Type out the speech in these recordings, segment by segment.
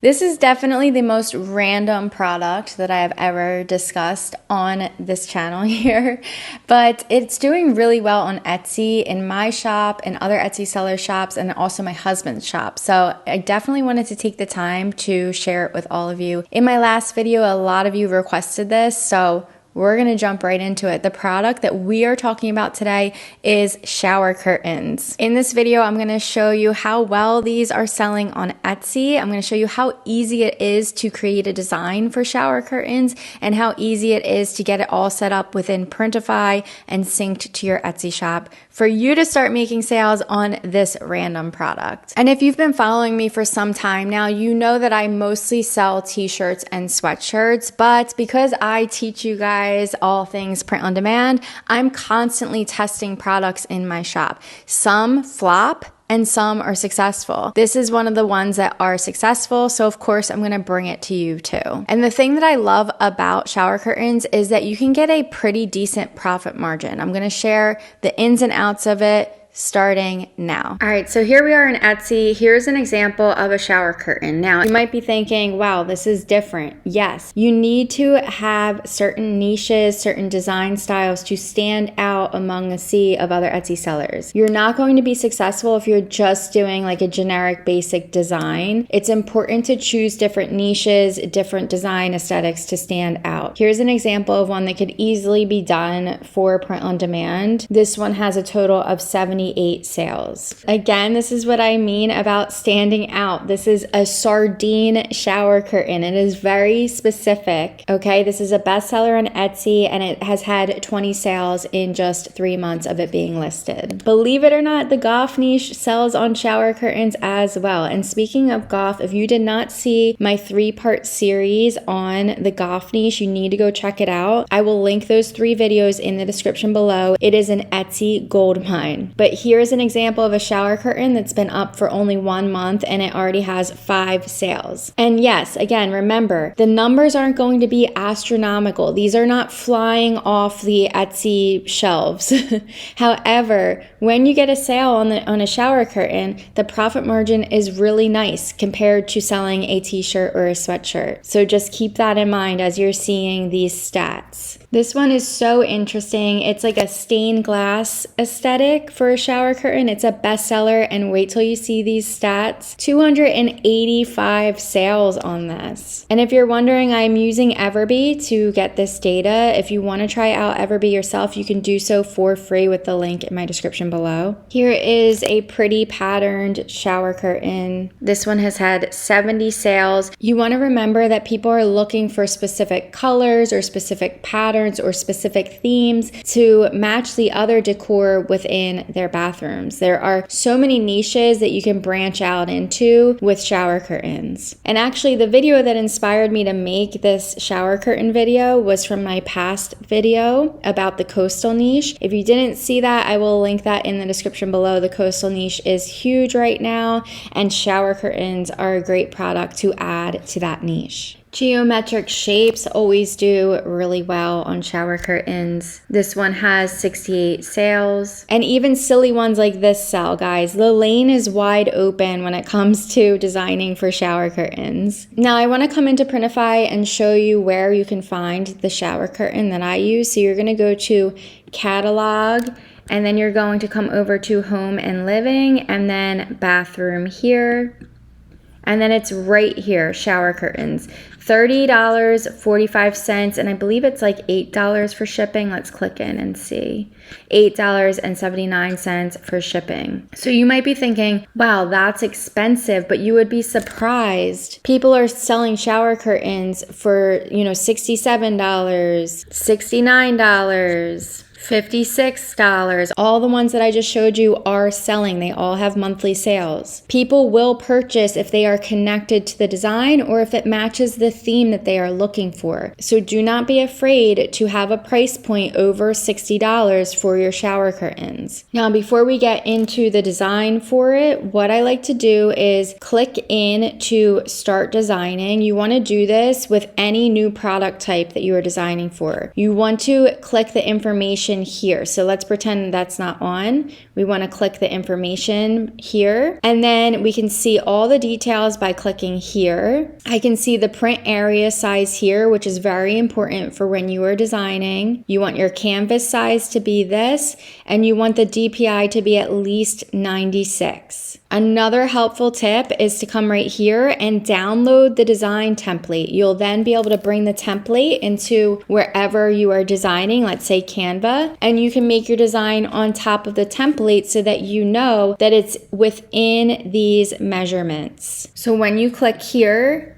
This is definitely the most random product that I have ever discussed on this channel here, but it's doing really well on Etsy, in my shop, and other Etsy seller shops, and also my husband's shop. So I definitely wanted to take the time to share it with all of you. In my last video, a lot of you requested this, so we're gonna jump right into it. The product that we are talking about today is shower curtains. In this video, I'm gonna show you how well these are selling on Etsy. I'm gonna show you how easy it is to create a design for shower curtains and how easy it is to get it all set up within Printify and synced to your Etsy shop for you to start making sales on this random product. And if you've been following me for some time now, you know that I mostly sell t-shirts and sweatshirts, but because I teach you guys all things print on demand, I'm constantly testing products in my shop. Some flop and some are successful. This is one of the ones that are successful, so of course I'm gonna bring it to you too. And the thing that I love about shower curtains is that you can get a pretty decent profit margin. I'm gonna share the ins and outs of it starting now. All right, so here we are in Etsy. Here's an example of a shower curtain. Now, you might be thinking, wow, this is different. Yes, you need to have certain niches, certain design styles to stand out among a sea of other Etsy sellers. You're not going to be successful if you're just doing like a generic basic design. It's important to choose different niches, different design aesthetics to stand out. Here's an example of one that could easily be done for print on demand. This one has a total of 78 sales. Again, this is what I mean about standing out. This is a sardine shower curtain. It is very specific. Okay, this is a bestseller on Etsy and it has had 20 sales in just 3 months of it being listed. Believe it or not, the golf niche sells on shower curtains as well. And speaking of golf, if you did not see my 3-part series on the golf niche, you need to go check it out. I will link those 3 videos in the description below. It is an Etsy goldmine. But here's an example of a shower curtain that's been up for only 1 month and it already has 5 sales. And yes, again, remember, the numbers aren't going to be astronomical. These are not flying off the Etsy shelves. However, when you get a sale on a shower curtain, the profit margin is really nice compared to selling a t-shirt or a sweatshirt. So just keep that in mind as you're seeing these stats. This one is so interesting. It's like a stained glass aesthetic for a shower curtain. It's a bestseller, and wait till you see these stats. 285 sales on this. And if you're wondering, I'm using EVERBEE to get this data. If you want to try out EVERBEE yourself, you can do so for free with the link in my description below. Here is a pretty patterned shower curtain. This one has had 70 sales. You want to remember that people are looking for specific colors or specific patterns or specific themes to match the other decor within their bathrooms. There are so many niches that you can branch out into with shower curtains. And actually, the video that inspired me to make this shower curtain video was from my past video about the coastal niche. If you didn't see that, I will link that in the description below. The coastal niche is huge right now, and shower curtains are a great product to add to that niche. Geometric shapes always do really well on shower curtains. This one has 68 sales. And even silly ones like this sell, guys. The lane is wide open when it comes to designing for shower curtains. Now I want to come into Printify and show you where you can find the shower curtain that I use. So you're going to go to Catalog, and then you're going to come over to Home and Living, and then Bathroom here. And then it's right here, shower curtains. $30.45, and I believe it's like $8 for shipping. Let's click in and see. $8.79 for shipping. So you might be thinking, wow, that's expensive, but you would be surprised. People are selling shower curtains for, $67, $69, $56. All the ones that I just showed you are selling. They all have monthly sales. People will purchase if they are connected to the design or if it matches the theme that they are looking for. So do not be afraid to have a price point over $60 for your shower curtains. Now, before we get into the design for it, what I like to do is click in to start designing. You want to do this with any new product type that you are designing for. You want to click the information information here. So let's pretend that's not on. We want to click the information here, and then we can see all the details by clicking here. I can see the print area size here, which is very important for when you are designing. You want your canvas size to be this, and you want the DPI to be at least 96. Another helpful tip is to come right here and download the design template. You'll then be able to bring the template into wherever you are designing, let's say Canva, and you can make your design on top of the template so that you know that it's within these measurements. So when you click here,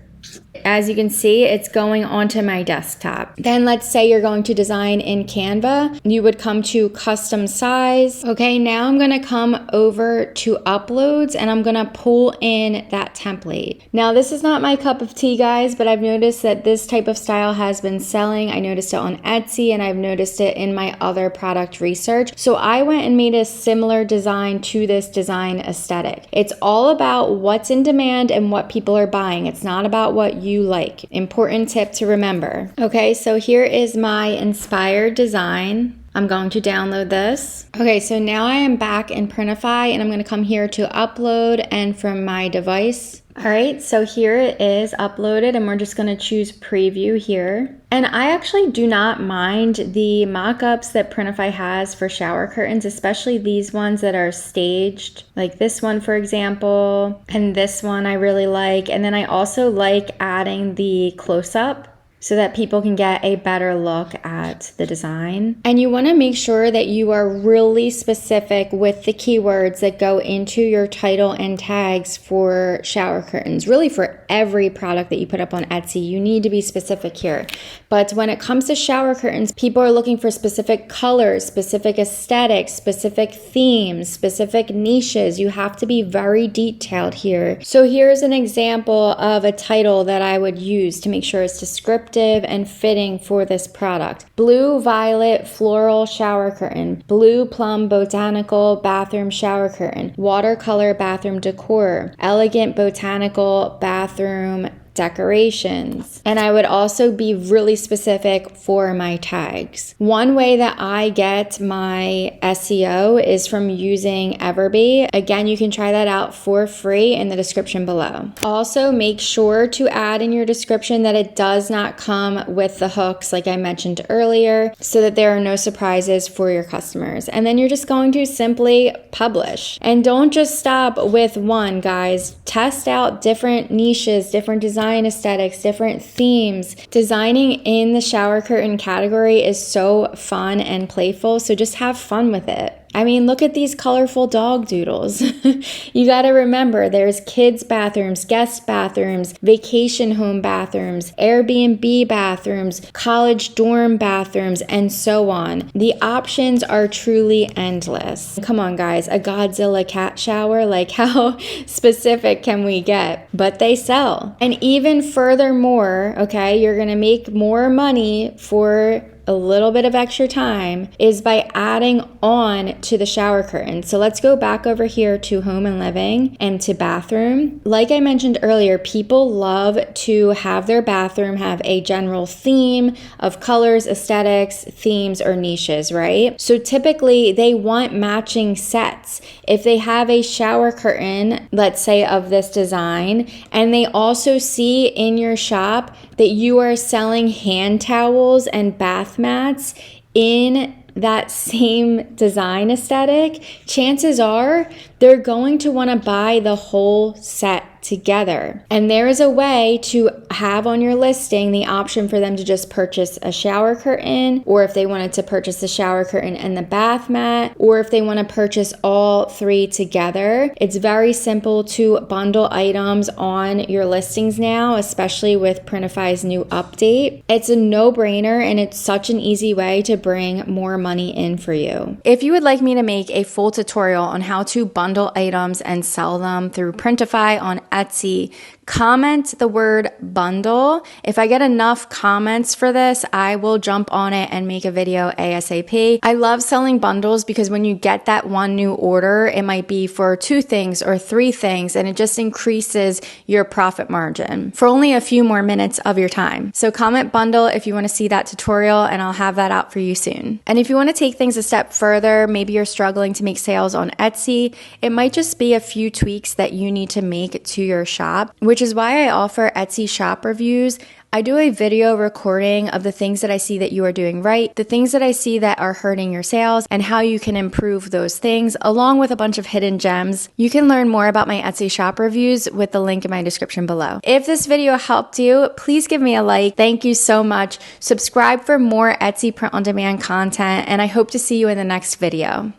as you can see, it's going onto my desktop. Then let's say you're going to design in Canva. You would come to custom size. Okay, now I'm gonna come over to uploads and I'm gonna pull in that template. Now this is not my cup of tea, guys, but I've noticed that this type of style has been selling. I noticed it on Etsy and I've noticed it in my other product research. So I went and made a similar design to this design aesthetic. It's all about what's in demand and what people are buying. It's not about what you like. Important tip to remember. Okay, so here is my inspired design. I'm going to download this. Okay, so now I am back in Printify and I'm going to come here to upload and from my device. All right, so here it is uploaded and we're just going to choose preview here. And I actually do not mind the mock-ups that Printify has for shower curtains, especially these ones that are staged, like this one, for example, and this one I really like. And then I also like adding the close-up so that people can get a better look at the design. And you wanna make sure that you are really specific with the keywords that go into your title and tags for shower curtains. Really for every product that you put up on Etsy, you need to be specific here. But when it comes to shower curtains, people are looking for specific colors, specific aesthetics, specific themes, specific niches. You have to be very detailed here. So here's an example of a title that I would use to make sure it's descriptive and fitting for this product. Blue violet floral shower curtain, blue plum botanical bathroom shower curtain, watercolor bathroom decor, elegant botanical bathroom decorations. And I would also be really specific for my tags. One way that I get my SEO is from using EVERBEE. Again, you can try that out for free in the description below. Also, make sure to add in your description that it does not come with the hooks like I mentioned earlier, so that there are no surprises for your customers. And then you're just going to simply publish. And don't just stop with one, guys. Test out different niches, different design aesthetics, different themes. Designing in the shower curtain category is so fun and playful, so just have fun with it. I mean, look at these colorful dog doodles. You got to remember there's kids bathrooms, guest bathrooms, vacation home bathrooms, Airbnb bathrooms, college dorm bathrooms, and so on. The options are truly endless. Come on, guys, a Godzilla cat shower? Like, how specific can we get? But they sell. And even furthermore, okay, you're going to make more money for a little bit of extra time is by adding on to the shower curtain. So let's go back over here to home and living and to bathroom. Like I mentioned earlier, people love to have their bathroom have a general theme of colors, aesthetics, themes, or niches, right? So typically they want matching sets. If they have a shower curtain, let's say of this design, and they also see in your shop that you are selling hand towels and bath mats in that same design aesthetic, chances are they're going to want to buy the whole set together. And there is a way to have on your listing the option for them to just purchase a shower curtain, or if they wanted to purchase the shower curtain and the bath mat, or if they want to purchase all three together. It's very simple to bundle items on your listings now, especially with Printify's new update. It's a no-brainer and it's such an easy way to bring more money in for you. If you would like me to make a full tutorial on how to bundle items and sell them through Printify on Etsy, comment the word bundle. If I get enough comments for this, I will jump on it and make a video ASAP. I love selling bundles because when you get that one new order, it might be for 2 things or 3 things, and it just increases your profit margin for only a few more minutes of your time. So comment bundle if you want to see that tutorial, and I'll have that out for you soon. And if you want to take things a step further, maybe you're struggling to make sales on Etsy, it might just be a few tweaks that you need to make to your shop, which is why I offer Etsy shop reviews. I do a video recording of the things that I see that you are doing right, the things that I see that are hurting your sales, and how you can improve those things, along with a bunch of hidden gems. You can learn more about my Etsy shop reviews with the link in my description below. If this video helped you, please give me a like. Thank you so much. Subscribe for more Etsy print on demand content, and I hope to see you in the next video.